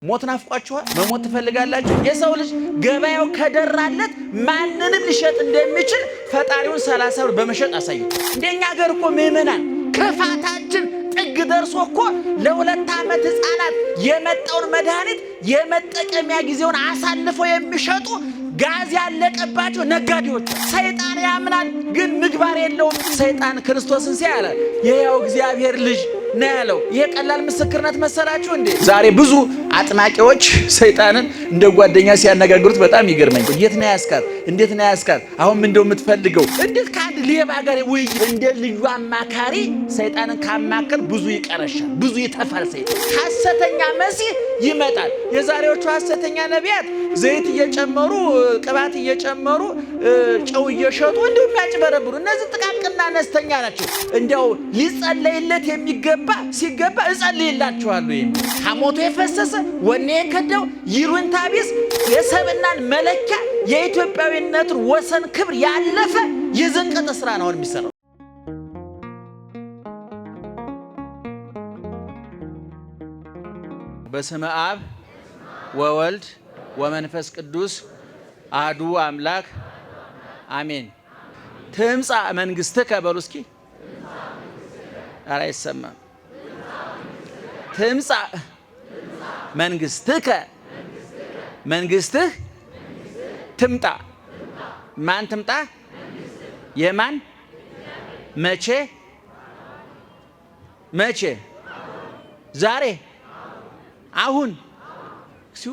ሞት ናፍቋችኋል? መሞት ትፈልጋላችሁ? የሰው ልጅ ገበያው ከደራለት ማንንም ሊሸጥ እንደሚችል ፈጣሪውን 30 ብር በመሸጥ አሳይቷል። እንደኛ ሀገር እኮ ምእመናን ክፋታችን ጥግ ደርሶ እኮ ለ2 ዓመት ሕፃናት የመጣውን መድኃኒት የመጠቀሚያ ጊዜውን አሳልፈው የሚሸጡ ጋዝ ያለቀባቸው ነጋዴዎች። ሰይጣን ያምናል ግን ምግባር የለውም። ሰይጣን ክርስቶስን ሲያለ የሕያው እግዚአብሔር ልጅ ነው ያለው። ይሄ ቀላል ምስክርነት መሰላችሁ እንዴ? ዛሬ ብዙ አጥማቂዎች ሰይጣንን እንደ ጓደኛ ሲያነጋግሩት በጣም ይገርመኝ። የት ነው ያስካት? እንዴት ነው ያስካት? አሁን ምን እንደው የምትፈልገው? እንዴት ከአንድ ሌባ ጋር ወይ እንደ ልዩ አማካሪ ሰይጣንን ካማከል ብዙ ይቀረሻል፣ ብዙ ይተፋል። ሰይጣን ሐሰተኛ መሲህ ይመጣል። የዛሬዎቹ ሐሰተኛ ነቢያት ዘይት እየጨመሩ ቅባት እየጨመሩ ጨው እየሸጡ እንደው የሚያጭበረብሩ እነዚህ ጥቃቅንና አነስተኛ ናቸው። እንደው ሊጸለይለት የሚገባ ሲገባ እጸልይላችኋለሁ የሚል ሐሞቱ የፈሰሰ ወኔ የከደው ይሉኝታ ቢስ የሰብናን መለኪያ የኢትዮጵያዊነትን ወሰን ክብር ያለፈ የዘንቀጠ ስራ ነው የሚሰራው። በስመ አብ ወወልድ ወመንፈስ ቅዱስ አሐዱ አምላክ አሜን። ትምጻእ መንግሥትከ በሉ እስኪ። ኧረ አይሰማም። ትምጻእ መንግሥትከ፣ መንግሥትህ ትምጣ። ማን ትምጣ? የማን? መቼ? መቼ? ዛሬ? አሁን? እሱ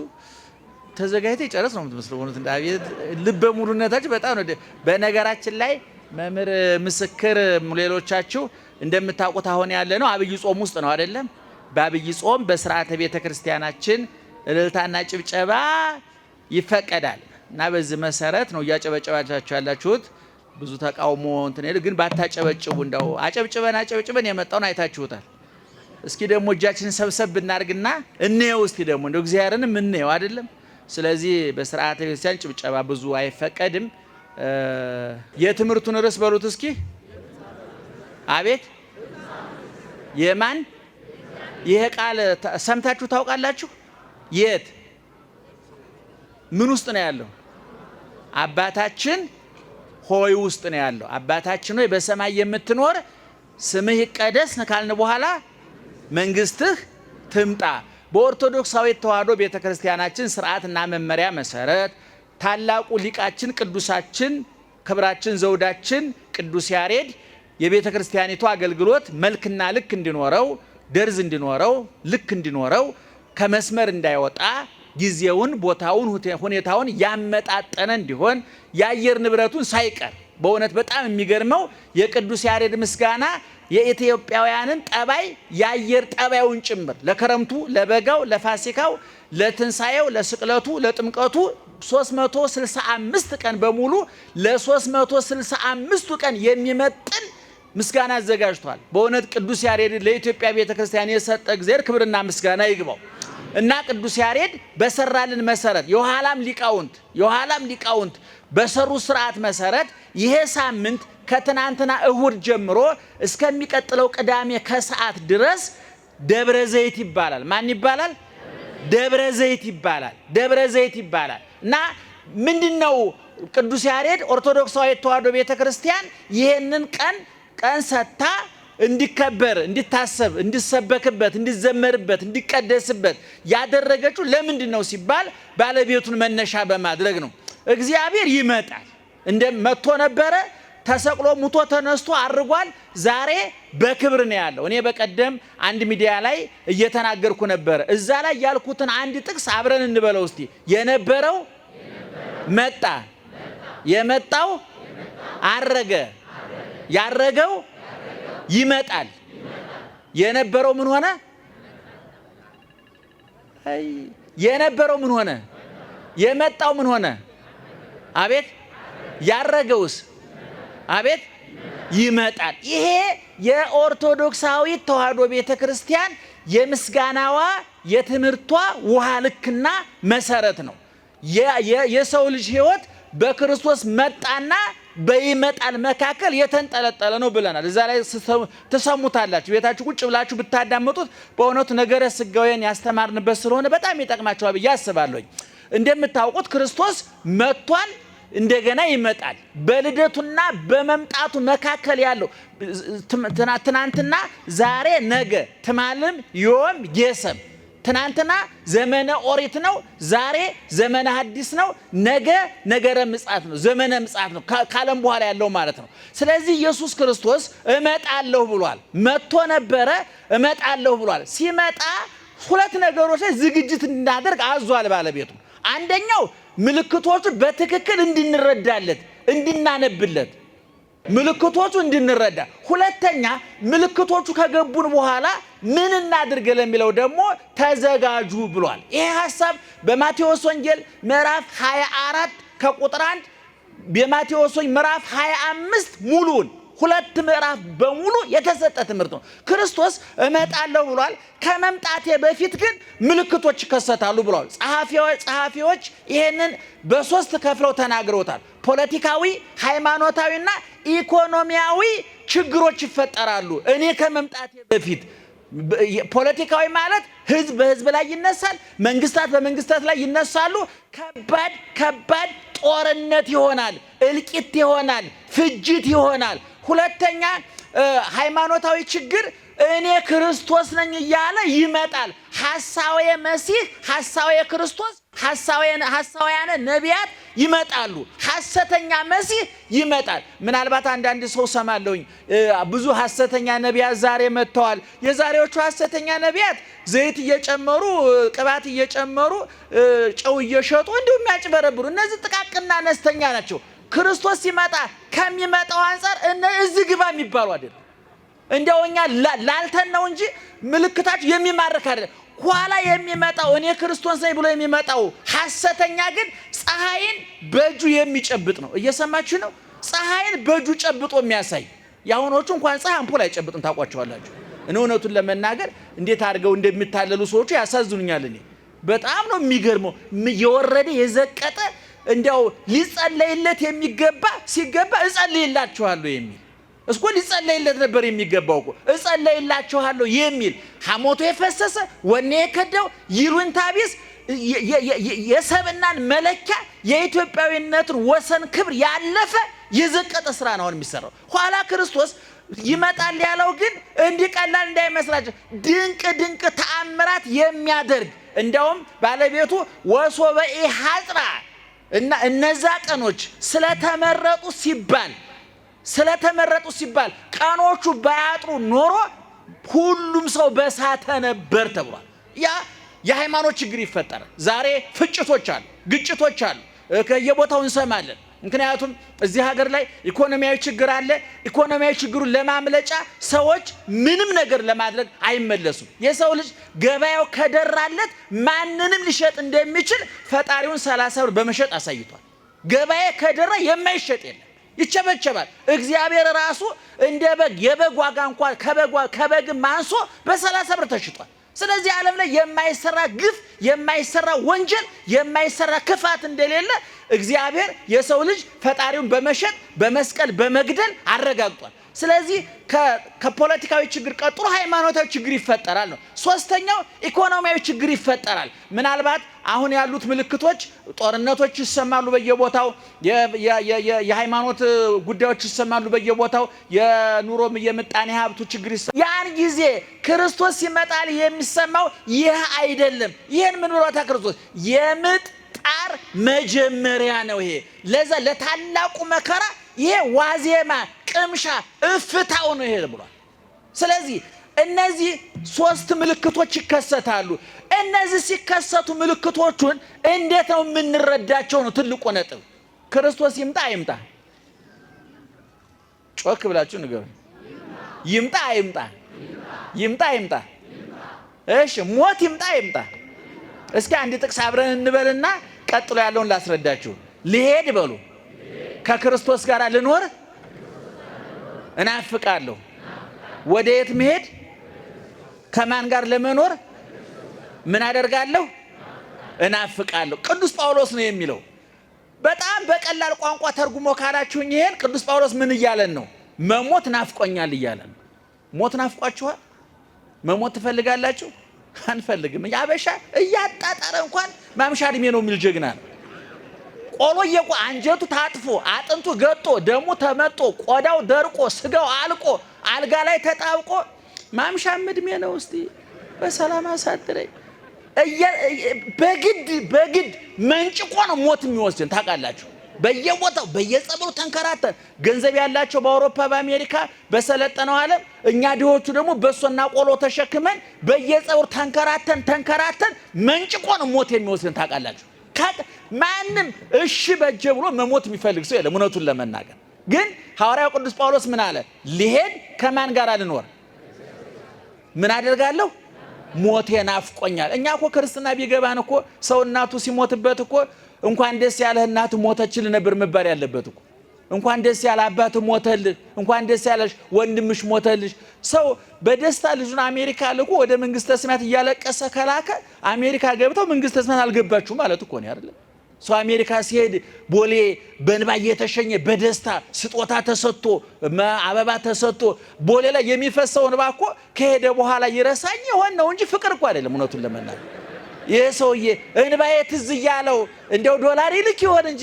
ተዘጋጅተ ይጨርስ ነው የምትመስለው። ሆኖት እንዳቤት ልበ ሙሉነታችሁ በጣም ነው። በነገራችን ላይ መምህር ምስክር ሌሎቻችሁ እንደምታውቁት አሁን ያለ ነው አብይ ጾም ውስጥ ነው አይደለም? በአብይ ጾም በስርዓተ ቤተ ክርስቲያናችን እልልታና ጭብጨባ ይፈቀዳል እና በዚህ መሰረት ነው እያጨበጨባችሁ ያላችሁት። ብዙ ተቃውሞ እንትን ሄደ፣ ግን ባታጨበጭቡ እንደው አጨብጭበን የመጣውን አይታችሁታል። እስኪ ደግሞ እጃችንን ሰብሰብ ብናርግና እንየው እስቲ ደግሞ እንደው እግዚአብሔርንም እንየው አይደለም? ስለዚህ በስርዓተ ቤተ ክርስቲያን ጭብጨባ ብዙ አይፈቀድም። የትምህርቱን ርዕስ በሉት እስኪ። አቤት የማን? ይሄ ቃል ሰምታችሁ ታውቃላችሁ? የት ምን ውስጥ ነው ያለው? አባታችን ሆይ ውስጥ ነው ያለው። አባታችን ሆይ በሰማይ የምትኖር ስምህ ይቀደስ ካልን በኋላ መንግስትህ ትምጣ። በኦርቶዶክሳዊት ተዋሕዶ ቤተክርስቲያናችን ስርዓትና መመሪያ መሰረት ታላቁ ሊቃችን ቅዱሳችን ክብራችን ዘውዳችን ቅዱስ ያሬድ የቤተክርስቲያኒቱ አገልግሎት መልክና ልክ እንዲኖረው፣ ደርዝ እንዲኖረው፣ ልክ እንዲኖረው፣ ከመስመር እንዳይወጣ ጊዜውን፣ ቦታውን፣ ሁኔታውን ያመጣጠነ እንዲሆን የአየር ንብረቱን ሳይቀር በእውነት በጣም የሚገርመው የቅዱስ ያሬድ ምስጋና የኢትዮጵያውያንን ጠባይ የአየር ጠባዩን ጭምር ለክረምቱ፣ ለበጋው፣ ለፋሲካው፣ ለትንሳኤው፣ ለስቅለቱ፣ ለጥምቀቱ 365 ቀን በሙሉ ለ365ቱ ቀን የሚመጥን ምስጋና አዘጋጅቷል። በእውነት ቅዱስ ያሬድ ለኢትዮጵያ ቤተክርስቲያን የሰጠ እግዚአብሔር ክብርና ምስጋና ይግባው እና ቅዱስ ያሬድ በሰራልን መሰረት የኋላም ሊቃውንት በሰሩ ስርዓት መሰረት ይሄ ሳምንት ከትናንትና እሁድ ጀምሮ እስከሚቀጥለው ቅዳሜ ከሰዓት ድረስ ደብረ ዘይት ይባላል። ማን ይባላል? ደብረ ዘይት ይባላል። ደብረ ዘይት ይባላል እና ምንድነው ቅዱስ ያሬድ ኦርቶዶክሳዊት ተዋሕዶ ቤተክርስቲያን ይሄንን ቀን ሰጥታ እንዲከበር፣ እንዲታሰብ፣ እንዲሰበክበት፣ እንዲዘመርበት፣ እንዲቀደስበት ያደረገችው ለምንድን ነው ሲባል ባለቤቱን መነሻ በማድረግ ነው። እግዚአብሔር ይመጣል። እንደ መጥቶ ነበረ፣ ተሰቅሎ ሙቶ ተነስቶ አርጓል። ዛሬ በክብር ነው ያለው። እኔ በቀደም አንድ ሚዲያ ላይ እየተናገርኩ ነበረ። እዛ ላይ ያልኩትን አንድ ጥቅስ አብረን እንበለው እስቲ። የነበረው መጣ፣ የመጣው አረገ፣ ያረገው ይመጣል። የነበረው ምን ሆነ? የነበረው ምን ሆነ? የመጣው ምን ሆነ? አቤት። ያረገውስ? አቤት ይመጣል። ይሄ የኦርቶዶክሳዊት ተዋሕዶ ቤተክርስቲያን የምስጋናዋ የትምህርቷ ውሃ ልክና መሰረት ነው። የሰው ልጅ ሕይወት በክርስቶስ መጣና በይመጣል መካከል የተንጠለጠለ ነው ብለናል። እዛ ላይ ተሰሙታላችሁ። ቤታችሁ ቁጭ ብላችሁ ብታዳምጡት በእውነቱ ነገረ ሥጋዌን ያስተማርንበት ስለሆነ በጣም ይጠቅማችኋል ብዬ አስባለሁ። እንደምታውቁት ክርስቶስ መጥቷል፣ እንደገና ይመጣል። በልደቱና በመምጣቱ መካከል ያለው ትናንትና፣ ዛሬ፣ ነገ ትማልም ዮም ጌሰም ትናንትና ዘመነ ኦሪት ነው፣ ዛሬ ዘመነ ሐዲስ ነው፣ ነገ ነገረ ምጽአት ነው፣ ዘመነ ምጽአት ነው፣ ካለም በኋላ ያለው ማለት ነው። ስለዚህ ኢየሱስ ክርስቶስ እመጣለሁ ብሏል። መጥቶ ነበረ፣ እመጣለሁ ብሏል። ሲመጣ ሁለት ነገሮች ላይ ዝግጅት እንድናደርግ አዟል ባለቤቱ። አንደኛው ምልክቶቹ በትክክል እንድንረዳለት እንድናነብለት ምልክቶቹ እንድንረዳ፣ ሁለተኛ ምልክቶቹ ከገቡን በኋላ ምን እናድርግ ለሚለው ደግሞ ተዘጋጁ ብሏል። ይሄ ሐሳብ በማቴዎስ ወንጌል ምዕራፍ 24 ከቁጥር 1 በማቴዎስ ወንጌል ምዕራፍ 25 ሙሉውን ሁለት ምዕራፍ በሙሉ የተሰጠ ትምህርት ነው። ክርስቶስ እመጣለሁ ብሏል። ከመምጣቴ በፊት ግን ምልክቶች ይከሰታሉ ብሏል። ጸሐፊዎች ይሄንን በሶስት ከፍለው ተናግረውታል። ፖለቲካዊ፣ ሃይማኖታዊና ኢኮኖሚያዊ ችግሮች ይፈጠራሉ እኔ ከመምጣቴ በፊት። ፖለቲካዊ ማለት ህዝብ በህዝብ ላይ ይነሳል፣ መንግስታት በመንግስታት ላይ ይነሳሉ። ከባድ ጦርነት ይሆናል፣ እልቂት ይሆናል፣ ፍጅት ይሆናል። ሁለተኛ ሃይማኖታዊ ችግር እኔ ክርስቶስ ነኝ እያለ ይመጣል። ሐሳዌ መሲህ፣ ሐሳዌ ክርስቶስ፣ ሐሳውያነ ነቢያት ይመጣሉ። ሐሰተኛ መሲህ ይመጣል። ምናልባት አንዳንድ ሰው ሰማለሁኝ ብዙ ሐሰተኛ ነቢያት ዛሬ መጥተዋል። የዛሬዎቹ ሐሰተኛ ነቢያት ዘይት እየጨመሩ ቅባት እየጨመሩ ጨው እየሸጡ እንዲሁም ያጭበረብሩ። እነዚህ ጥቃቅንና አነስተኛ ናቸው። ክርስቶስ ሲመጣ ከሚመጣው አንፃር እዚህ ግባ የሚባሉ አይደለም። እንደው እኛ ላልተን ነው እንጂ ምልክታችሁ የሚማርክ አይደለም። ኋላ የሚመጣው እኔ ክርስቶስ ነኝ ብሎ የሚመጣው ሐሰተኛ ግን ፀሐይን በእጁ የሚጨብጥ ነው። እየሰማችሁ ነው? ፀሐይን በእጁ ጨብጦ የሚያሳይ። የአሁኖቹ እንኳን ፀሐይ አምፖል አይጨብጥም፣ ታውቋቸዋላችሁ። እውነቱን ለመናገር እንዴት አድርገው እንደሚታለሉ ሰዎቹ ያሳዝኑኛል። እኔ በጣም ነው የሚገርመው። የወረደ የዘቀጠ እንዲያው ሊጸለይለት የሚገባ ሲገባ እጸልይላችኋለሁ የሚል እስኮ ሊጸለይለት ነበር የሚገባው እኮ እጸለይላችኋለሁ የሚል ሐሞቱ የፈሰሰ ወኔ የከደው ይሉኝታ ቢስ የሰብናን መለኪያ የኢትዮጵያዊነትን ወሰን ክብር ያለፈ የዘቀጠ ስራ ነው የሚሰራው። ኋላ ክርስቶስ ይመጣል ያለው ግን እንዲቀላል እንዳይመስላችሁ ድንቅ ተአምራት የሚያደርግ እንደውም ባለቤቱ ወሶበኢ ሐጽራ እና እነዛ ቀኖች ስለተመረጡ ሲባል ቀኖቹ ባያጥሩ ኖሮ ሁሉም ሰው በሳተ ነበር ተብሏል። ያ የሃይማኖት ችግር ይፈጠራል። ዛሬ ፍጭቶች አሉ፣ ግጭቶች አሉ፣ ከየቦታው እንሰማለን። ምክንያቱም እዚህ ሀገር ላይ ኢኮኖሚያዊ ችግር አለ። ኢኮኖሚያዊ ችግሩን ለማምለጫ ሰዎች ምንም ነገር ለማድረግ አይመለሱም። የሰው ልጅ ገበያው ከደራለት ማንንም ሊሸጥ እንደሚችል ፈጣሪውን 30 ብር በመሸጥ አሳይቷል። ገበያ ከደራ የማይሸጥ የለም፣ ይቸበቸባል። እግዚአብሔር ራሱ እንደ በግ የበግ ዋጋ እንኳን ከበግ ማንሶ በ30 ብር ተሽጧል። ስለዚህ ዓለም ላይ የማይሰራ ግፍ፣ የማይሰራ ወንጀል፣ የማይሰራ ክፋት እንደሌለ እግዚአብሔር የሰው ልጅ ፈጣሪውን በመሸጥ በመስቀል በመግደል አረጋግጧል። ስለዚህ ከፖለቲካዊ ችግር ቀጥሎ ሃይማኖታዊ ችግር ይፈጠራል ነው። ሶስተኛው ኢኮኖሚያዊ ችግር ይፈጠራል። ምናልባት አሁን ያሉት ምልክቶች ጦርነቶች ይሰማሉ በየቦታው፣ የሃይማኖት ጉዳዮች ይሰማሉ በየቦታው፣ የኑሮም የምጣኔ ሀብቱ ችግር ይሰማል። ያን ጊዜ ክርስቶስ ሲመጣል የሚሰማው ይህ አይደለም። ይህን ምን ብሎታ ክርስቶስ? የምጥ ጣር መጀመሪያ ነው። ይሄ ለዛ ለታላቁ መከራ ይሄ ዋዜማ ቅምሻ እፍታው ነው ይሄ ብሏል። ስለዚህ እነዚህ ሶስት ምልክቶች ይከሰታሉ። እነዚህ ሲከሰቱ ምልክቶቹን እንዴት ነው የምንረዳቸው ነው ትልቁ ነጥብ። ክርስቶስ ይምጣ አይምጣ? ጮክ ብላችሁ ንገሩ። ይምጣ አይምጣ? ይምጣ አይምጣ? እሺ ሞት ይምጣ አይምጣ? እስኪ አንድ ጥቅስ አብረን እንበልና ቀጥሎ ያለውን ላስረዳችሁ። ልሄድ በሉ ከክርስቶስ ጋር ልኖር እናፍቃለሁ። ወደ የት መሄድ? ከማን ጋር ለመኖር ምን አደርጋለሁ? እናፍቃለሁ። ቅዱስ ጳውሎስ ነው የሚለው። በጣም በቀላል ቋንቋ ተርጉሞ ካላችሁኝ ይሄን ቅዱስ ጳውሎስ ምን እያለን ነው? መሞት ናፍቆኛል እያለን። ሞት ናፍቋችኋል? መሞት ትፈልጋላችሁ? አንፈልግም። ያበሻ እያጣጣረ እንኳን ማምሻ እድሜ ነው የሚል ጀግና ነው። ቆሎ አንጀቱ ታጥፎ አጥንቱ ገጦ ደሙ ተመጦ ቆዳው ደርቆ ስጋው አልቆ አልጋ ላይ ተጣብቆ ማምሻም እድሜ ነው እስቲ በሰላም አሳድረኝ በግድ መንጭቆ ነው ሞት የሚወስደን ታውቃላችሁ። በየቦታው በየጸበሉ ተንከራተን ገንዘብ ያላቸው በአውሮፓ በአሜሪካ በሰለጠነው ዓለም እኛ ድሆቹ ደግሞ በሶና ቆሎ ተሸክመን በየጸበሉ ተንከራተን መንጭቆ ነው ሞት የሚወስደን ታውቃላችሁ። ማንም እሺ በጀ ብሎ መሞት የሚፈልግ ሰው የለም። እውነቱን ለመናገር ግን ሐዋርያው ቅዱስ ጳውሎስ ምን አለ? ሊሄድ ከማን ጋር ልኖር ምን አደርጋለሁ? ሞቴ ናፍቆኛል። እኛ እኮ ክርስትና ቢገባን እኮ ሰው እናቱ ሲሞትበት እኮ እንኳን ደስ ያለህ እናቱ ሞተችል ነበር መባል ያለበት እኮ። እንኳን ደስ ያለ አባት ሞተልህ፣ እንኳን ደስ ያለሽ ወንድምሽ ሞተልሽ። ሰው በደስታ ልጁን አሜሪካ ልኮ ወደ መንግስተ ሰማያት እያለቀሰ ከላከ አሜሪካ ገብተው መንግስተ ሰማያት አልገባችሁ ማለት እኮ ነው አይደል? ሰው አሜሪካ ሲሄድ ቦሌ በእንባ እየተሸኘ በደስታ ስጦታ ተሰጥቶ አበባ ተሰጥቶ ቦሌ ላይ የሚፈሰው እንባ እኮ ከሄደ በኋላ ይረሳኝ ይሆን ነው እንጂ ፍቅር እኮ አይደለም። እውነቱን ለመናገር ይሄ ሰውዬ እንባዬ ትዝ እያለው እንደው ዶላር ይልክ ይሆን እንጂ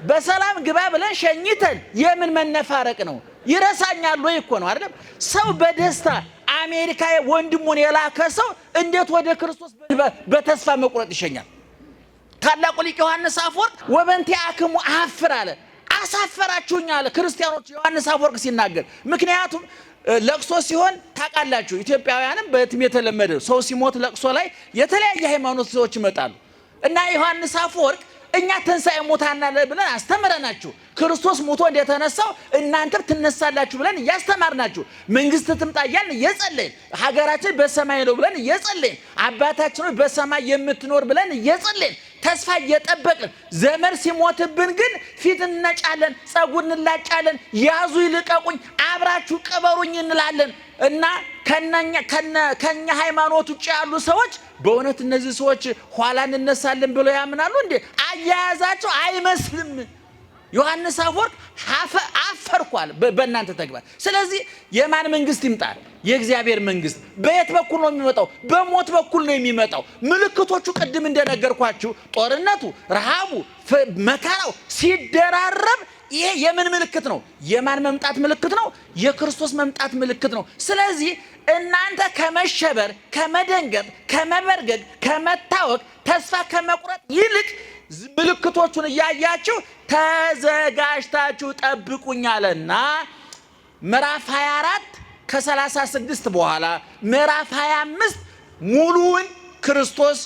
በሰላም ግባ ብለን ሸኝተን የምን መነፋረቅ ነው? ይረሳኛል ወይ እኮ ነው አይደል? ሰው በደስታ አሜሪካ ወንድሙን የላከ ሰው እንዴት ወደ ክርስቶስ በተስፋ መቁረጥ ይሸኛል? ታላቁ ሊቅ ዮሐንስ አፈወርቅ ወበንቲ አክሙ አፍር አለ። አሳፈራችሁኝ አለ ክርስቲያኖች ዮሐንስ አፈወርቅ ሲናገር። ምክንያቱም ለቅሶ ሲሆን ታውቃላችሁ ኢትዮጵያውያንም በትም የተለመደ ሰው ሲሞት ለቅሶ ላይ የተለያየ ሃይማኖት ሰዎች ይመጣሉ እና ዮሐንስ አፈወርቅ እኛ ትንሣኤ ሙታን አለ ብለን አስተምረናችሁ ክርስቶስ ሞቶ እንደተነሳው እናንተም ትነሳላችሁ ብለን እያስተማርናችሁ መንግስት ትምጣ እያልን እየጸለይን ሀገራችን በሰማይ ነው ብለን እየጸለይን አባታችን ሆይ በሰማይ የምትኖር ብለን እየጸለይን ተስፋ እየጠበቅን ዘመን ሲሞትብን ግን ፊት እንነጫለን፣ ጸጉር እንላጫለን፣ ያዙ ይልቀቁኝ፣ አብራችሁ ቅበሩኝ እንላለን እና ከኛ ሃይማኖት ውጭ ያሉ ሰዎች በእውነት እነዚህ ሰዎች ኋላ እንነሳለን ብለው ያምናሉ እንዴ? አያያዛቸው አይመስልም። ዮሐንስ አፈወርቅ አፈርኳል በእናንተ ተግባር። ስለዚህ የማን መንግስት ይምጣል? የእግዚአብሔር መንግስት። በየት በኩል ነው የሚመጣው? በሞት በኩል ነው የሚመጣው። ምልክቶቹ ቅድም እንደነገርኳችሁ ጦርነቱ፣ ረሃቡ፣ መከራው ሲደራረብ ይሄ የምን ምልክት ነው? የማን መምጣት ምልክት ነው? የክርስቶስ መምጣት ምልክት ነው። ስለዚህ እናንተ ከመሸበር፣ ከመደንገጥ፣ ከመበርገግ፣ ከመታወቅ፣ ተስፋ ከመቁረጥ ይልቅ ምልክቶቹን እያያችሁ ተዘጋጅታችሁ ጠብቁኛለና ምዕራፍ 24 ከ36 በኋላ ምዕራፍ 25 ሙሉውን ክርስቶስ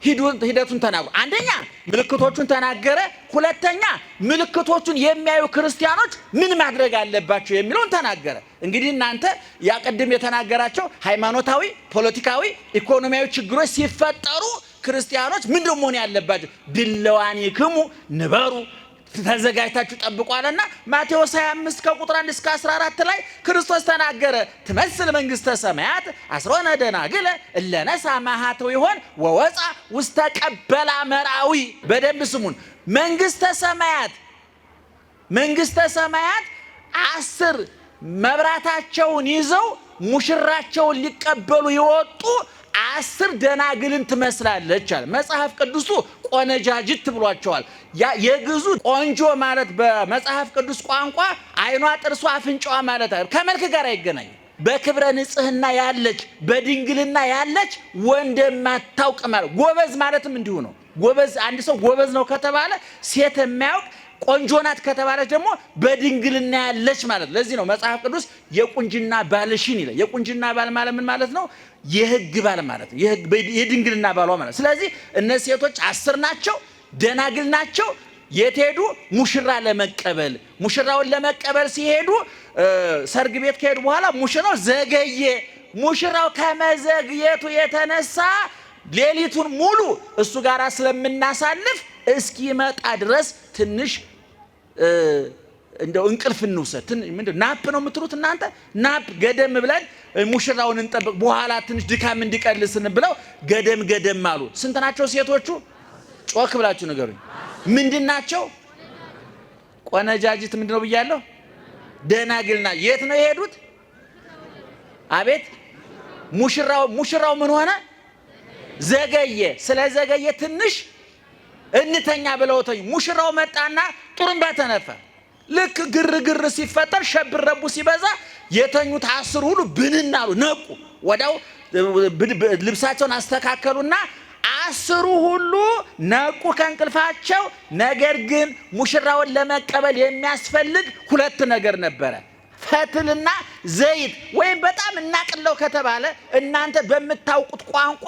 ሂደቱን ተናገረ። አንደኛ ምልክቶቹን ተናገረ። ሁለተኛ ምልክቶቹን የሚያዩ ክርስቲያኖች ምን ማድረግ አለባቸው የሚለውን ተናገረ። እንግዲህ እናንተ ያቀድም የተናገራቸው ሃይማኖታዊ፣ ፖለቲካዊ፣ ኢኮኖሚያዊ ችግሮች ሲፈጠሩ ክርስቲያኖች ምንድነው መሆን ያለባቸው? ድለዋኒክሙ ንበሩ ተዘጋጅታችሁ ጠብቋልና ማቴዎስ 25 ከቁጥር 1 እስከ 14 ላይ ክርስቶስ ተናገረ። ትመስል መንግስተ ሰማያት አስሮነ ደናግለ እለነሳ ማሃተው ይሆን ወወፃ ውስተ ቀበላ መራዊ። በደንብ ስሙን። መንግስተ ሰማያት 10 መብራታቸውን ይዘው ሙሽራቸውን ሊቀበሉ ይወጡ 10 ደናግልን ትመስላለች አለ መጽሐፍ ቅዱሱ። ቆነጃጅት ብሏቸዋል። የግዙ ቆንጆ ማለት በመጽሐፍ ቅዱስ ቋንቋ አይኗ፣ ጥርሷ፣ አፍንጫዋ ማለት አይደል፣ ከመልክ ጋር አይገናኝ። በክብረ ንጽህና ያለች በድንግልና ያለች ወንደማታውቅ ማለት። ጎበዝ ማለትም እንዲሁ ነው። ጎበዝ አንድ ሰው ጎበዝ ነው ከተባለ ሴት የሚያውቅ ቆንጆ ናት ከተባለች ደግሞ በድንግልና ያለች ማለት። ለዚህ ነው መጽሐፍ ቅዱስ የቁንጅና ባልሽን ይላል። የቁንጅና ባል ማለት ምን ማለት ነው? የሕግ ባል ማለት ነው። የድንግልና ባሏ ማለት። ስለዚህ እነዚህ ሴቶች 10 ናቸው፣ ደናግል ናቸው። የት ሄዱ? ሙሽራ ለመቀበል። ሙሽራውን ለመቀበል ሲሄዱ ሰርግ ቤት ከሄዱ በኋላ ሙሽራው ዘገየ። ሙሽራው ከመዘግየቱ የተነሳ ሌሊቱን ሙሉ እሱ ጋር ስለምናሳልፍ እስኪመጣ ድረስ ትንሽ እንደው እንቅልፍ እንውሰድ። ምንድነው ናፕ ነው የምትሉት እናንተ? ናፕ ገደም ብለን ሙሽራውን እንጠብቅ፣ በኋላ ትንሽ ድካም እንዲቀልስን ብለው ገደም አሉ። ስንት ናቸው ሴቶቹ? ጮክ ብላችሁ ንገሩኝ። ምንድን ናቸው? ቆነጃጅት ምንድነው ብያለሁ? ደናግልና የት ነው የሄዱት? አቤት ሙሽራው ምን ሆነ? ዘገየ። ስለዘገየ ትንሽ እንተኛ ብለው ተኙ። ሙሽራው መጣና ጥሩምባ ተነፋ። ልክ ግርግር ሲፈጠር ሸብረቡ ሲበዛ የተኙት 10 ሁሉ ብንን አሉ፣ ነቁ። ወዲያው ልብሳቸውን አስተካከሉና 10 ሁሉ ነቁ ከእንቅልፋቸው። ነገር ግን ሙሽራውን ለመቀበል የሚያስፈልግ 2 ነገር ነበረ፣ ፈትልና ዘይት። ወይም በጣም እናቅለው ከተባለ እናንተ በምታውቁት ቋንቋ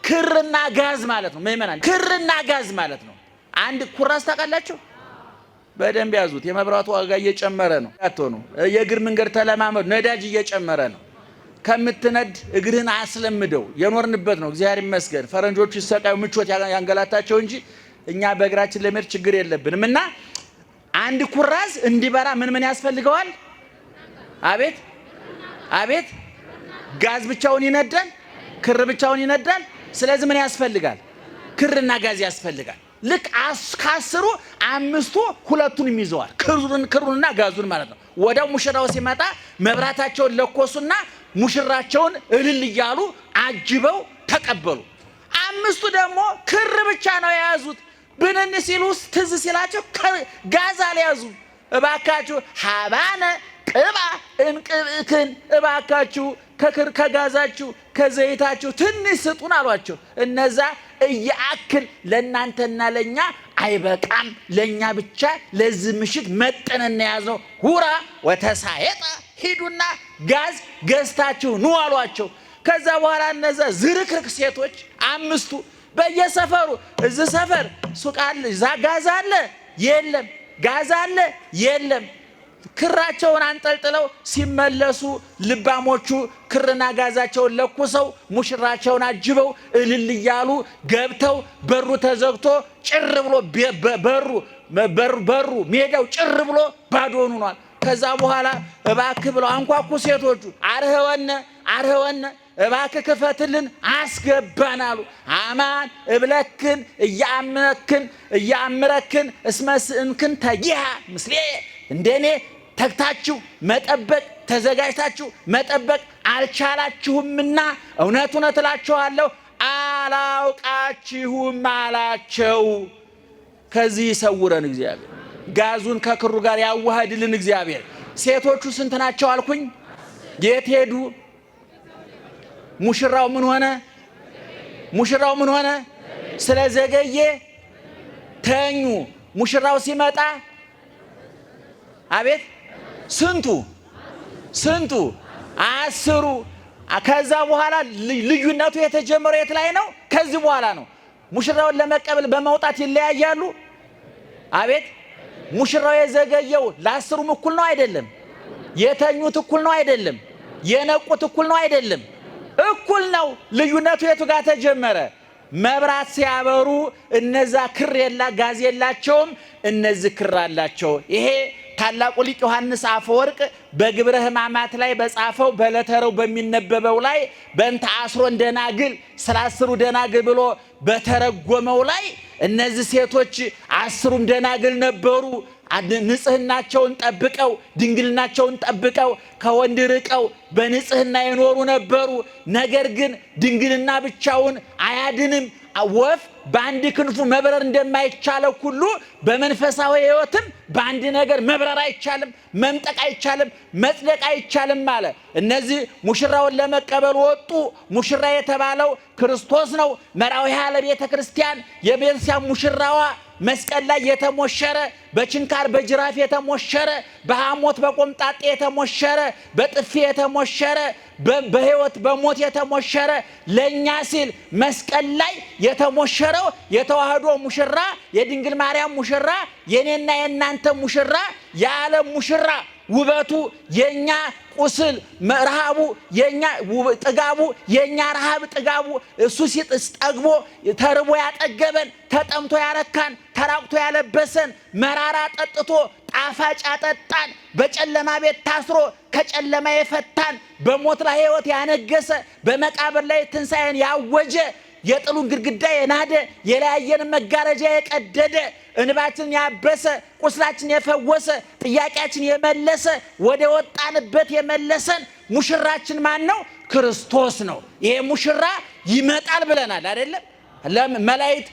ክርና ጋዝ ማለት ነው። ምእመናን ክርና ጋዝ ማለት ነው። አንድ ኩራዝ ታውቃላችሁ? በደንብ ያዙት። የመብራቱ ዋጋ እየጨመረ ነው። አትሆኑ። የእግር መንገድ ተለማመዱ። ነዳጅ እየጨመረ ነው። ከምትነድ እግርህን አስለምደው። የኖርንበት ነው። እግዚአብሔር ይመስገን። ፈረንጆቹ ይሰቃዩ ምቾት ያንገላታቸው እንጂ እኛ በእግራችን ለመሄድ ችግር የለብንም። እና አንድ ኩራዝ እንዲበራ ምን ያስፈልገዋል? አቤት አቤት። ጋዝ ብቻውን ይነዳል? ክር ብቻውን ይነዳል? ስለዚህ ምን ያስፈልጋል? ክርና ጋዝ ያስፈልጋል። ልክ ከ10 5ቱ 2ቱንም ይዘዋል፣ ክሩንና ጋዙን ማለት ነው። ወዲያው ሙሽራው ሲመጣ መብራታቸውን ለኮሱና ሙሽራቸውን እልል እያሉ አጅበው ተቀበሉ። 5ቱ ደግሞ ክር ብቻ ነው የያዙት። ብንን ሲሉ ትዝ ሲላቸው ጋዝ አልያዙ። እባካችሁ ሀባነ ቅባ እንቅብክን፣ እባካችሁ ከጋዛችሁ ከዘይታችሁ ትንሽ ስጡን አሏቸው። እነዛ እያክል ለእናንተና ለኛ አይበቃም፣ ለኛ ብቻ ለዚህ ምሽት መጠን ያዘው። ሁራ ወተሳየጣ፣ ሂዱና ጋዝ ገዝታችሁ ኑ አሏቸው። ከዛ በኋላ እነዛ ዝርክርክ ሴቶች 5ቱ በየሰፈሩ እዚህ ሰፈር ሱቅ አለ፣ ጋዝ አለ የለም፣ ጋዝ አለ የለም፣ ክራቸውን አንጠልጥለው ሲመለሱ ልባሞቹ ክርና ጋዛቸውን ለኩሰው ሙሽራቸውን አጅበው እልል እያሉ ገብተው በሩ ተዘግቶ ጭር ብሎ በሩ ሜዳው ጭር ብሎ ባዶ ሆኗል። ከዛ በኋላ እባክህ ብለው አንኳኩ ሴቶቹ። አርህወነ እባክህ ክፈትልን አስገባን አሉ። አማን እብለክን እያምረክን እስመስእንክን ተጊሃ ምስሌ፣ እንደኔ ተግታችሁ መጠበቅ ተዘጋጅታችሁ መጠበቅ አልቻላችሁምና እውነት እላችኋለሁ አላውቃችሁም አላቸው። ከዚህ ይሰውረን እግዚአብሔር። ጋዙን ከክሩ ጋር ያዋህድልን እግዚአብሔር። ሴቶቹ ስንት ናቸው አልኩኝ? የት ሄዱ? ሙሽራው ምን ሆነ? ስለዘገየ ተኙ። ሙሽራው ሲመጣ አቤት ስንቱ 10። ከዛ በኋላ ልዩነቱ የተጀመረው የት ላይ ነው? ከዚህ በኋላ ነው። ሙሽራውን ለመቀበል በመውጣት ይለያያሉ። አቤት ሙሽራው የዘገየው ለ10ም እኩል ነው አይደለም? የተኙት እኩል ነው አይደለም? የነቁት እኩል ነው አይደለም? እኩል ነው። ልዩነቱ የቱ ጋር ተጀመረ? መብራት ሲያበሩ እነዛ ጋዝ የላቸውም፣ እነዚህ ክር አላቸው። ይሄ ታላቁ ሊቅ ዮሐንስ አፈወርቅ በግብረ ሕማማት ላይ በጻፈው በለተረው በሚነበበው ላይ በእንተ 10 ደናግል ስለ 10 ደናግል ብሎ በተረጎመው ላይ እነዚህ ሴቶች 10ም ደናግል ነበሩ። ንጽህናቸውን ጠብቀው ድንግልናቸውን ጠብቀው ከወንድ ርቀው በንጽህና የኖሩ ነበሩ። ነገር ግን ድንግልና ብቻውን አያድንም። ወፍ በአንድ ክንፉ መብረር እንደማይቻለው ሁሉ በመንፈሳዊ ሕይወትም በአንድ ነገር መብረር አይቻልም፣ መምጠቅ አይቻልም፣ መጽደቅ አይቻልም አለ። እነዚህ ሙሽራውን ለመቀበል ወጡ። ሙሽራ የተባለው ክርስቶስ ነው። መራዊሃ ለቤተ ክርስቲያን የቤተክርስቲያን ሙሽራዋ መስቀል ላይ የተሞሸረ፣ በችንካር በጅራፍ የተሞሸረ፣ በሐሞት በቆምጣጤ የተሞሸረ፣ በጥፊ የተሞሸረ፣ በሕይወት በሞት የተሞሸረ ለኛ ሲል መስቀል ላይ የተሞሸረው የተዋህዶ ሙሽራ፣ የድንግል ማርያም ሙሽራ፣ የኔና የናንተ ሙሽራ፣ የዓለም ሙሽራ ውበቱ የኛ ቁስል ረሃቡ የኛ ጥጋቡ የኛ ረሃብ ጥጋቡ እሱ ሲጠግቦ ተርቦ ያጠገበን ተጠምቶ ያረካን ተራቅቶ ያለበሰን መራራ ጠጥቶ ጣፋጭ ያጠጣን በጨለማ ቤት ታስሮ ከጨለማ የፈታን በሞት ላይ ሕይወት ያነገሰ በመቃብር ላይ ትንሣኤን ያወጀ የጥሉን ግድግዳ የናደ የለያየን መጋረጃ የቀደደ እንባችን ያበሰ ቁስላችን የፈወሰ ጥያቄያችን የመለሰ ወደ ወጣንበት የመለሰን ሙሽራችን ማን ነው? ክርስቶስ ነው። ይሄ ሙሽራ ይመጣል ብለናል አይደለም? መላእክት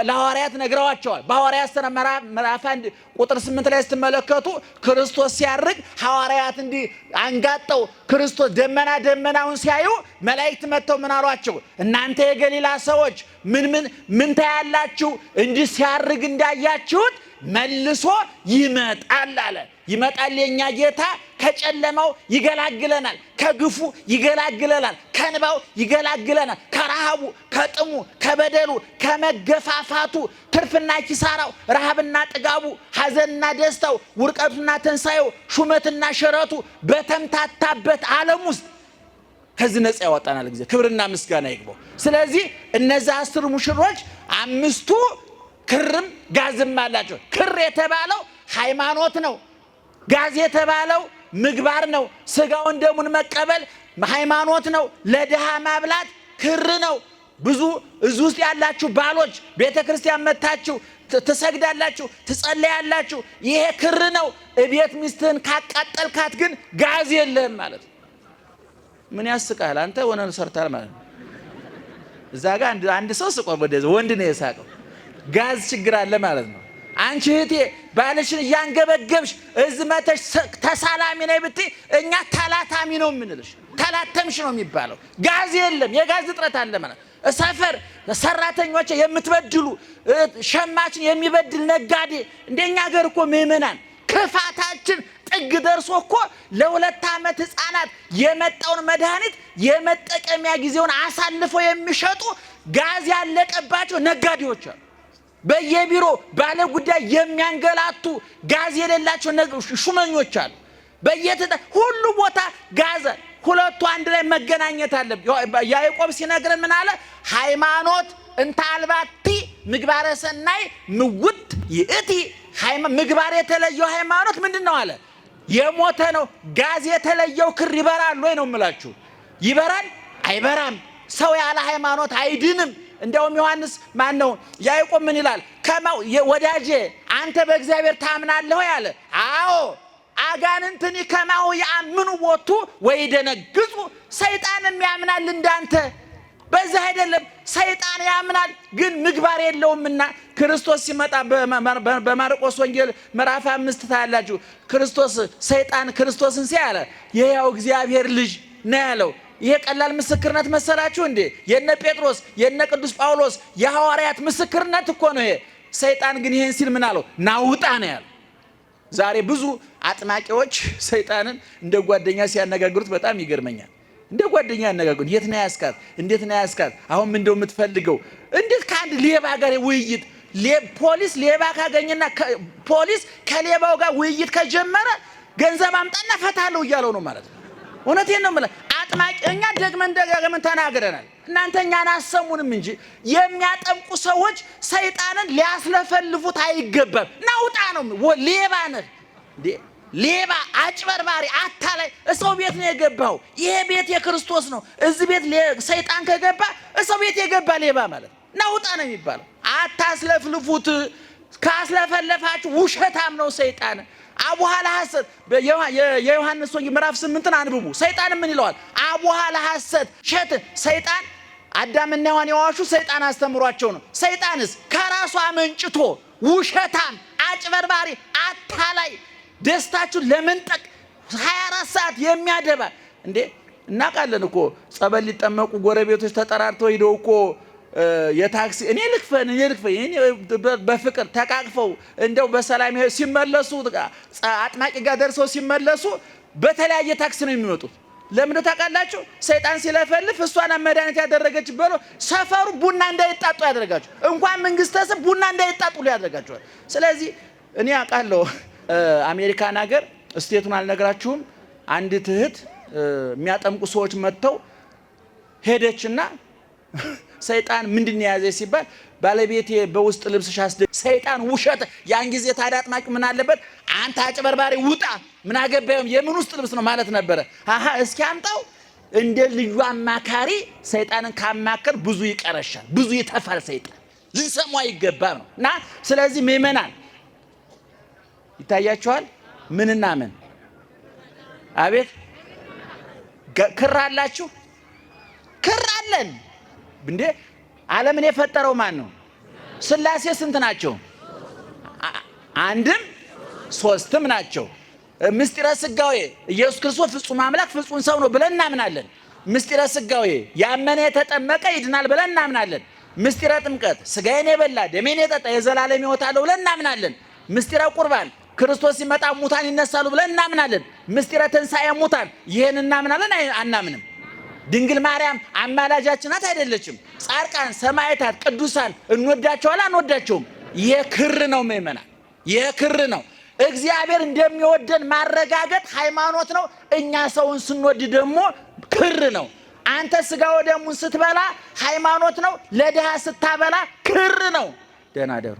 ለሐዋርያት ነግረዋቸዋል። በሐዋርያት ሥራ ምዕራፍ 1 ቁጥር 8 ላይ ስትመለከቱ ክርስቶስ ሲያርግ ሐዋርያት እንዲህ አንጋጠው ክርስቶስ ደመናውን ሲያዩ መላእክት መጥተው ምን አሏቸው? እናንተ የገሊላ ሰዎች ምን ታያላችሁ? እንዲህ ሲያርግ እንዳያችሁት መልሶ ይመጣል አለ። ይመጣል የኛ ጌታ ከጨለማው ይገላግለናል፣ ከግፉ ይገላግለናል፣ ከንባው ይገላግለናል፣ ከረሃቡ ከጥሙ ከበደሉ ከመገፋፋቱ ትርፍና ኪሳራው ረሃብና ጥጋቡ ሐዘንና ደስታው ውርቀቱና ትንሳኤው ሹመትና ሽረቱ በተምታታበት ዓለም ውስጥ ከዚህ ነፃ ያወጣናል። ጊዜ ክብርና ምስጋና ይግባው። ስለዚህ እነዚህ 10 ሙሽሮች 5ቱ ክርም ጋዝም አላቸው። ክር የተባለው ሃይማኖት ነው። ጋዝ የተባለው ምግባር ነው። ስጋውን ደሙን መቀበል ሃይማኖት ነው። ለድሃ ማብላት ክር ነው። ብዙ እዚህ ውስጥ ያላችሁ ባሎች ቤተ ክርስቲያን መታችሁ ትሰግዳላችሁ፣ ትጸለያላችሁ። ይሄ ክር ነው። እቤት ሚስትህን ካቃጠልካት ግን ጋዝ የለህም ማለት ነው። ምን ያስቃል? አንተ ወነን ሰርታል ማለት ነው። እዛ ጋር አንድ ሰው ስቆ ወንድ ነው የሳቀው። ጋዝ ችግር አለ ማለት ነው። አንቺ እህቴ ባልሽን እያንገበገብሽ እዚህ መተሽ ተሳላሚ ነይ ብትይ እኛ ተላታሚ ነው የምንልሽ። ተላተምሽ ነው የሚባለው። ጋዝ የለም፣ የጋዝ እጥረት አለ ማለት። ሰፈር ሰራተኞች የምትበድሉ ሸማችን የሚበድል ነጋዴ እንደኛ ሀገር እኮ ምእመናን ክፋታችን ጥግ ደርሶ እኮ ለ2 ዓመት ህፃናት የመጣውን መድኃኒት የመጠቀሚያ ጊዜውን አሳልፈው የሚሸጡ ጋዝ ያለቀባቸው ነጋዴዎች አሉ። በየቢሮ ባለ ጉዳይ የሚያንገላቱ ጋዝ የሌላቸው ሹመኞች አሉ። ሁሉ ቦታ ጋዝ። ሁለቱ አንድ ላይ መገናኘት አለ። ያዕቆብ ሲነግረን ምን አለ? ሃይማኖት እንተ አልባቲ ምግባረ ሰናይ ምውት ይእቲ። ምግባር የተለየው ሃይማኖት ምንድነው አለ? የሞተ ነው። ጋዝ የተለየው ክር ይበራል ወይ ነው የምላችሁ? ይበራል? አይበራም። ሰው ያለ ሃይማኖት አይድንም። እንደውም ዮሐንስ ማን ነው ያዕቆብ ምን ይላል? ወዳጄ አንተ በእግዚአብሔር ታምናለህ ወይ አለ። አዎ አጋንንትኒ ከማው ያምኑ ቦቱ ወይ ደነግጹ። ሰይጣንም ያምናል እንዳንተ። በዚህ አይደለም ሰይጣን ያምናል ግን ምግባር የለውምና ክርስቶስ ሲመጣ በማርቆስ ወንጌል ምዕራፍ 5 ታያላችሁ። ሰይጣን ክርስቶስን ሲያለ የሕያው እግዚአብሔር ልጅ ነው ያለው። ይሄ ቀላል ምስክርነት መሰላችሁ እንዴ? የነ ጴጥሮስ የነ ቅዱስ ጳውሎስ የሐዋርያት ምስክርነት እኮ ነው ይሄ። ሰይጣን ግን ይሄን ሲል ምን አለው? ናውጣ ነው ያለው። ዛሬ ብዙ አጥማቂዎች ሰይጣንን እንደ ጓደኛ ሲያነጋግሩት በጣም ይገርመኛል። እንደ ጓደኛ ያነጋግሩት። የት ነው ያስካት? እንዴት ነው ያስካት? አሁን ምን እንደው የምትፈልገው? እንዴት ከአንድ ሌባ ጋር ውይይት ፖሊስ ሌባ ካገኘና ፖሊስ ከሌባው ጋር ውይይት ከጀመረ ገንዘብ አምጣና ፈታለው እያለው ነው ማለት ነው። እውነቴን ነው ማለት አጥማቂ። እኛ ደግመን ተናግረናል። እናንተ እኛን አሰሙንም እንጂ የሚያጠምቁ ሰዎች ሰይጣንን ሊያስለፈልፉት አይገባም። ናውጣ ነው። ሌባ ነህ እንዴ? ሌባ፣ አጭበርባሪ፣ አታላይ ሰው ቤት ነው የገባው። ይሄ ቤት የክርስቶስ ነው። እዚህ ቤት ሰይጣን ከገባ ሰው ቤት የገባ ሌባ ማለት ናውጣ ነው የሚባለው። አታስለፍልፉት። ካስለፈለፋችሁ ውሸታም ነው ሰይጣን። አቡሃለ ሐሰት የዮሐንስ ወንጌል ምዕራፍ 8 አንብቡ። ሰይጣን ምን ይለዋል? አቡሃለ ሐሰት ሸት። ሰይጣን አዳምና ሔዋን የዋሹ ሰይጣን አስተምሯቸው ነው። ሰይጣንስ ከራሱ አመንጭቶ ውሸታም፣ አጭበርባሪ፣ አታላይ ደስታችሁ ለመንጠቅ 24 ሰዓት የሚያደባ እንዴ። እናውቃለን እኮ ጸበል ሊጠመቁ ጎረቤቶች ተጠራርተው ሄደው እኮ የታክሲ እኔ ልክፈን በፍቅር ተቃቅፈው እንደው በሰላም ሲመለሱ አጥማቂ ጋር ደርሰው ሲመለሱ በተለያየ ታክሲ ነው የሚመጡት። ለምን ታውቃላችሁ? ሰይጣን ሲለፈልፍ እሷና መድኃኒት ያደረገች ብሎ ሰፈሩ ቡና እንዳይጣጡ ያደርጋቸው። እንኳን መንግስተ ሰብ ቡና እንዳይጣጡ ያደርጋቸዋል። ስለዚህ እኔ አውቃለሁ አሜሪካን ሀገር ስቴቱን አልነግራችሁም። አንዲት እህት የሚያጠምቁ ሰዎች መጥተው ሄደችና ሰይጣን ምንድን ያዘ ሲባል ባለቤቴ በውስጥ ልብስሽ ሰይጣን ውሸት። ያን ጊዜ ታዲያ አጥማቂ ምን አለበት? አንተ አጭበርባሪ ውጣ፣ ምን አገባየም የምን ውስጥ ልብስ ነው ማለት ነበረ። እስኪ አምጣው እንደ ልዩ አማካሪ ሰይጣንን ካማከር ብዙ ይቀረሻል፣ ብዙ ይተፋል። ሰይጣን ልንሰማው አይገባም ነው። እና ስለዚህ ምእመናን ይታያችኋል። ምንና ምን? አቤት ክር አላችሁ? ክር አለን እንዴ? ዓለምን የፈጠረው ማን ነው? ሥላሴ ስንት ናቸው? አንድም ሶስትም ናቸው። ምስጢረ ሥጋዌ ኢየሱስ ክርስቶስ ፍጹም አምላክ ፍጹም ሰው ነው ብለን እናምናለን። ምስጢረ ሥጋዌ ያመነ የተጠመቀ ይድናል ብለን እናምናለን። ምስጢረ ጥምቀት ሥጋዬን የበላ ደሜን የጠጣ የዘላለም ሕይወት አለው ብለን እናምናለን። ምስጢረ ቁርባን ክርስቶስ ሲመጣ ሙታን ይነሳሉ ብለን እናምናለን። ምስጢረ ትንሣኤ ሙታን ይሄን እናምናለን አናምንም? ድንግል ማርያም አማላጃችን ናት አይደለችም? ጻድቃን ሰማዕታት ቅዱሳን እንወዳቸዋለን አንወዳቸውም? ይሄ ክር ነው ምእመናን፣ ይሄ ክር ነው። እግዚአብሔር እንደሚወደን ማረጋገጥ ሃይማኖት ነው። እኛ ሰውን ስንወድ ደግሞ ክር ነው። አንተ ሥጋ ወደሙን ስትበላ ሃይማኖት ነው። ለድሃ ስታበላ ክር ነው። ደህና ደሩ።